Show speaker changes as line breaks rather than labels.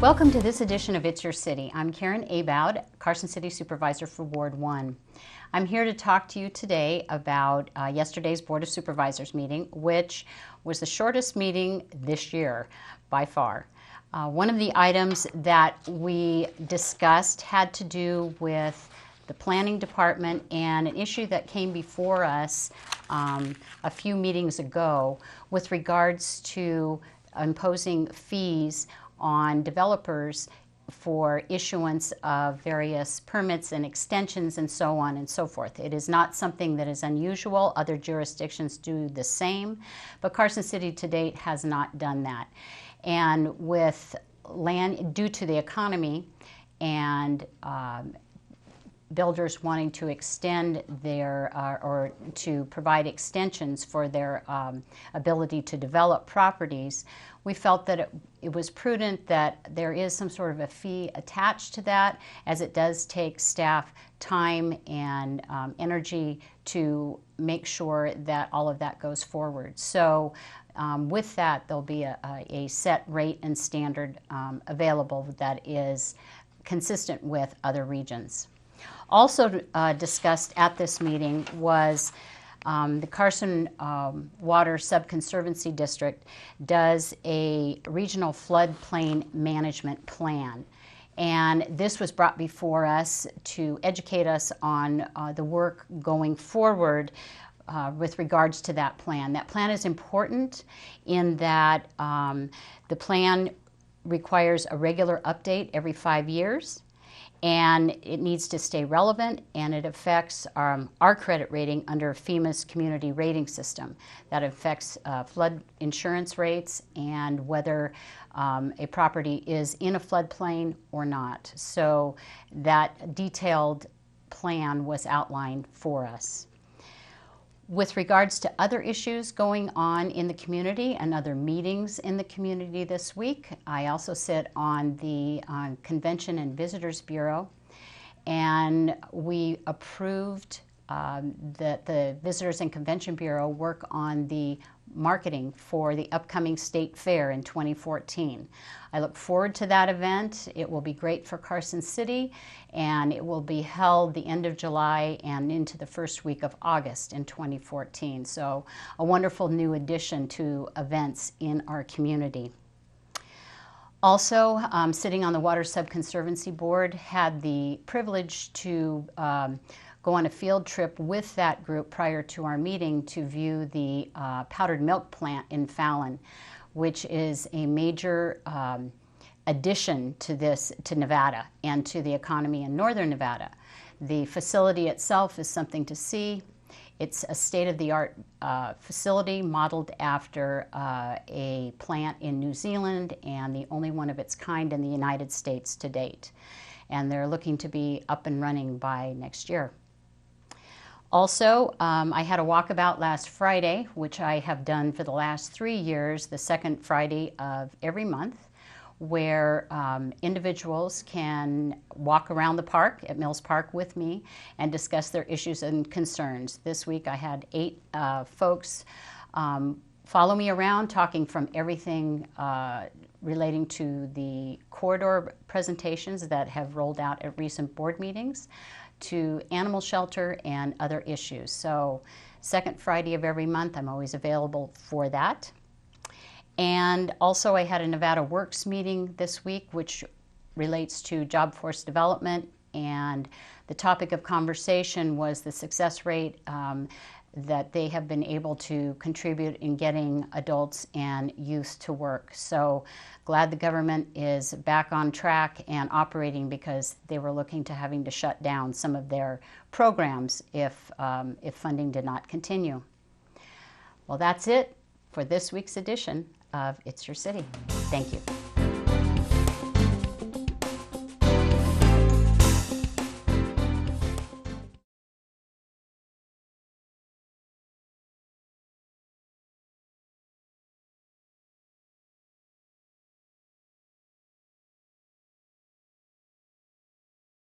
Welcome to this edition of It's Your City. I'm Karen Abowd, Carson City Supervisor for Ward 1. I'm here to talk to you today about yesterday's Board of Supervisors meeting, which was the shortest meeting this year by far. One of the items that we discussed had to do with the planning department and an issue that came before us a few meetings ago with regards to imposing fees on developers for issuance of various permits and extensions and so on and so forth. It is not something that is unusual. Other jurisdictions do the same, but Carson City to date has not done that. And with land, due to the economy and builders wanting to extend their, or to provide extensions for their ability to develop properties, we felt that it was prudent that there is some sort of a fee attached to that, as it does take staff time and energy to make sure that all of that goes forward. So with that, there'll be a set rate and standard available that is consistent with other regions. Also discussed at this meeting was the Carson Water Subconservancy District does a regional floodplain management plan. And this was brought before us to educate us on the work going forward with regards to that plan. That plan is important in that the plan requires a regular update every 5 years. And it needs to stay relevant, and it affects our credit rating under FEMA's community rating system. That affects flood insurance rates and whether a property is in a floodplain or not. So that detailed plan was outlined for us. With regards to other issues going on in the community and other meetings in the community this week, I also sit on the Convention and Visitors Bureau, and we approved that the Visitors and Convention Bureau work on the marketing for the upcoming state fair in 2014. I look forward to that event. It will be great for Carson City, and it will be held the end of July and into the first week of August in 2014. So a wonderful new addition to events in our community. Also, sitting on the Water Subconservancy Board, had the privilege to go on a field trip with that group prior to our meeting to view the powdered milk plant in Fallon, which is a major addition to Nevada and to the economy in northern Nevada. The facility itself is something to see. It's a state-of-the-art facility modeled after a plant in New Zealand and the only one of its kind in the United States to date. And they're looking to be up and running by next year. Also, I had a walkabout last Friday, which I have done for the last 3 years, the second Friday of every month, where individuals can walk around the park at Mills Park with me and discuss their issues and concerns. This week I had 8 folks follow me around, talking from everything relating to the corridor presentations that have rolled out at recent board meetings, to animal shelter and other issues. So second Friday of every month, I'm always available for that. And also I had a Nevada Works meeting this week, which relates to job force development, and the topic of conversation was the success rate that they have been able to contribute in getting adults and youth to work. So glad the government is back on track and operating, because they were looking to having to shut down some of their programs if funding did not continue. Well, that's it for this week's edition of It's Your City. Thank you.